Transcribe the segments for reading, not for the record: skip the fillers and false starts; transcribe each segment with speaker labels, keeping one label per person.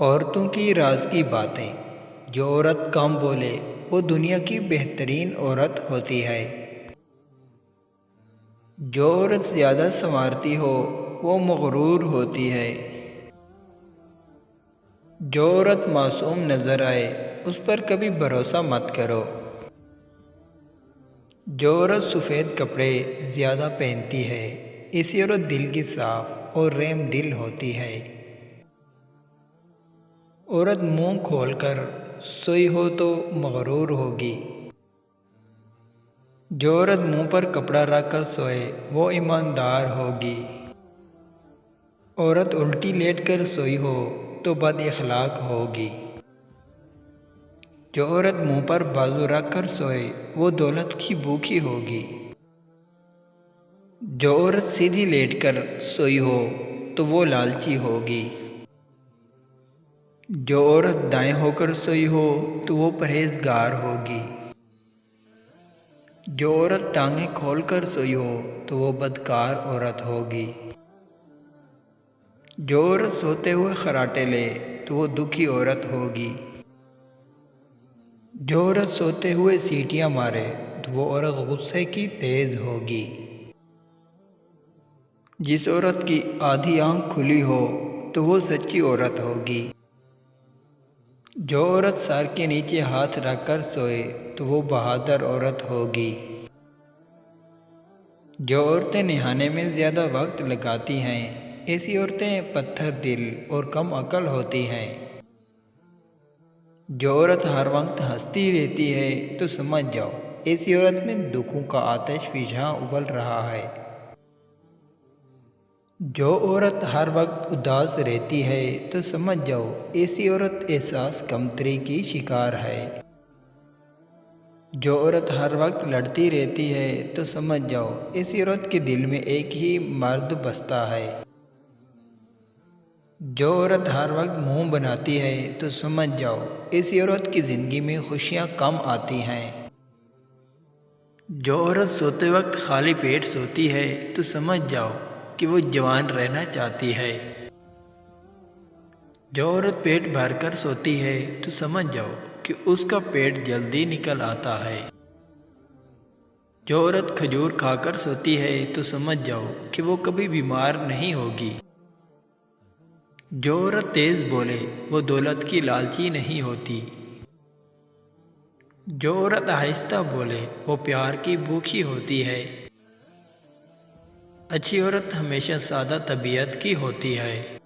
Speaker 1: عورتوں کی راز کی باتیں۔ جو عورت کم بولے وہ دنیا کی بہترین عورت ہوتی ہے۔ جو عورت زیادہ سنوارتی ہو وہ مغرور ہوتی ہے۔ جو عورت معصوم نظر آئے اس پر کبھی بھروسہ مت کرو۔ جو عورت سفید کپڑے زیادہ پہنتی ہے اسی عورت دل کی صاف اور رحم دل ہوتی ہے۔ عورت منہ کھول کر سوئی ہو تو مغرور ہوگی۔ جو عورت منہ پر کپڑا رکھ کر سوئے وہ ایماندار ہوگی۔ عورت الٹی لیٹ کر سوئی ہو تو بد اخلاق ہوگی۔ جو عورت منہ پر بازو رکھ کر سوئے وہ دولت کی بھوکی ہوگی۔ جو عورت سیدھی لیٹ کر سوئی ہو تو وہ لالچی ہوگی۔ جو عورت دائیں ہو کر سوئی ہو تو وہ پرہیزگار ہوگی۔ جو عورت ٹانگیں کھول کر سوئی ہو تو وہ بدکار عورت ہوگی۔ جو عورت سوتے ہوئے خراٹے لے تو وہ دکھی عورت ہوگی۔ جو عورت سوتے ہوئے سیٹیاں مارے تو وہ عورت غصے کی تیز ہوگی۔ جس عورت کی آدھی آنکھ کھلی ہو تو وہ سچی عورت ہوگی۔ جو عورت سر کے نیچے ہاتھ رکھ کر سوئے تو وہ بہادر عورت ہوگی۔ جو عورتیں نہانے میں زیادہ وقت لگاتی ہیں ایسی عورتیں پتھر دل اور کم عقل ہوتی ہیں۔ جو عورت ہر وقت ہنستی رہتی ہے تو سمجھ جاؤ ایسی عورت میں دکھوں کا آتش فشاں ابل رہا ہے۔ جو عورت ہر وقت اداس رہتی ہے تو سمجھ جاؤ ایسی عورت احساس کمتری کی شکار ہے۔ جو عورت ہر وقت لڑتی رہتی ہے تو سمجھ جاؤ ایسی عورت کے دل میں ایک ہی مرد بستا ہے۔ جو عورت ہر وقت منہ بناتی ہے تو سمجھ جاؤ ایسی عورت کی زندگی میں خوشیاں کم آتی ہیں۔ جو عورت سوتے وقت خالی پیٹ سوتی ہے تو سمجھ جاؤ کہ وہ جوان رہنا چاہتی ہے۔ جو عورت پیٹ بھر کر سوتی ہے تو سمجھ جاؤ کہ اس کا پیٹ جلدی نکل آتا ہے۔ جو عورت کھجور کھا کر سوتی ہے تو سمجھ جاؤ کہ وہ کبھی بیمار نہیں ہوگی۔ جو عورت تیز بولے وہ دولت کی لالچی نہیں ہوتی۔ جو عورت آہستہ بولے وہ پیار کی بھوکی ہوتی ہے۔ اچھی عورت ہمیشہ سادہ طبیعت کی ہوتی ہے۔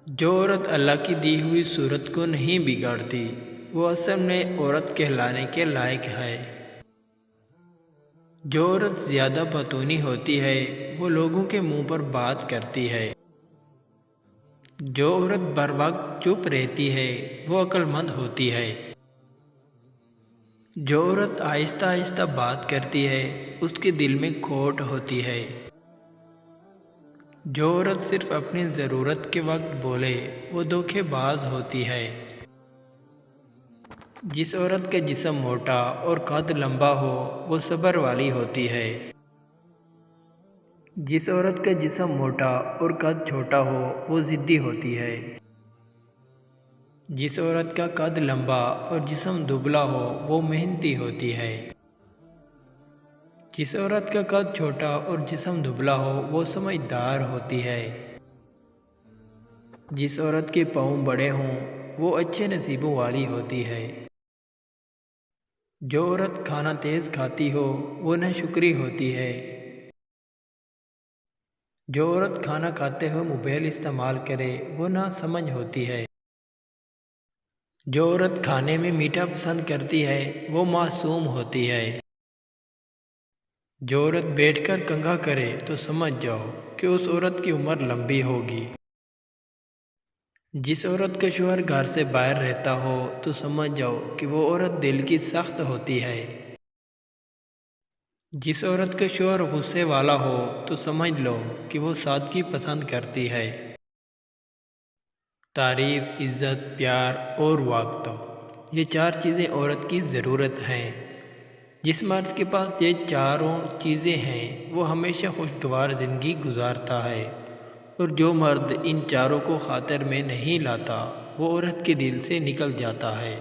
Speaker 1: جو عورت اللہ کی دی ہوئی صورت کو نہیں بگاڑتی وہ اصل میں عورت کہلانے کے لائق ہے۔ جو عورت زیادہ بتونی ہوتی ہے وہ لوگوں کے منہ پر بات کرتی ہے۔ جو عورت بر وقت چپ رہتی ہے وہ عقل مند ہوتی ہے۔ جو عورت آہستہ آہستہ بات کرتی ہے اس کے دل میں کھوٹ ہوتی ہے۔ جو عورت صرف اپنی ضرورت کے وقت بولے وہ دھوکے باز ہوتی ہے۔ جس عورت کا جسم موٹا اور قد لمبا ہو وہ صبر والی ہوتی ہے۔ جس عورت کا جسم موٹا اور قد چھوٹا ہو وہ ضدی ہوتی ہے۔ جس عورت کا قد لمبا اور جسم دبلا ہو وہ محنتی ہوتی ہے۔ جس عورت کا قد چھوٹا اور جسم دبلا ہو وہ سمجھدار ہوتی ہے۔ جس عورت کے پاؤں بڑے ہوں وہ اچھے نصیبوں والی ہوتی ہے۔ جو عورت کھانا تیز کھاتی ہو وہ ناشکری ہوتی ہے۔ جو عورت کھانا کھاتے ہوئے موبائل استعمال کرے وہ ناسمجھ ہوتی ہے۔ جو عورت کھانے میں میٹھا پسند کرتی ہے وہ معصوم ہوتی ہے۔ جو عورت بیٹھ کر کنگھا کرے تو سمجھ جاؤ کہ اس عورت کی عمر لمبی ہوگی۔ جس عورت کا شوہر گھر سے باہر رہتا ہو تو سمجھ جاؤ کہ وہ عورت دل کی سخت ہوتی ہے۔ جس عورت کا شوہر غصے والا ہو تو سمجھ لو کہ وہ سادگی پسند کرتی ہے۔ تعریف، عزت، پیار اور وقت، یہ چار چیزیں عورت کی ضرورت ہیں۔ جس مرد کے پاس یہ چاروں چیزیں ہیں وہ ہمیشہ خوشگوار زندگی گزارتا ہے اور جو مرد ان چاروں کو خاطر میں نہیں لاتا وہ عورت کے دل سے نکل جاتا ہے۔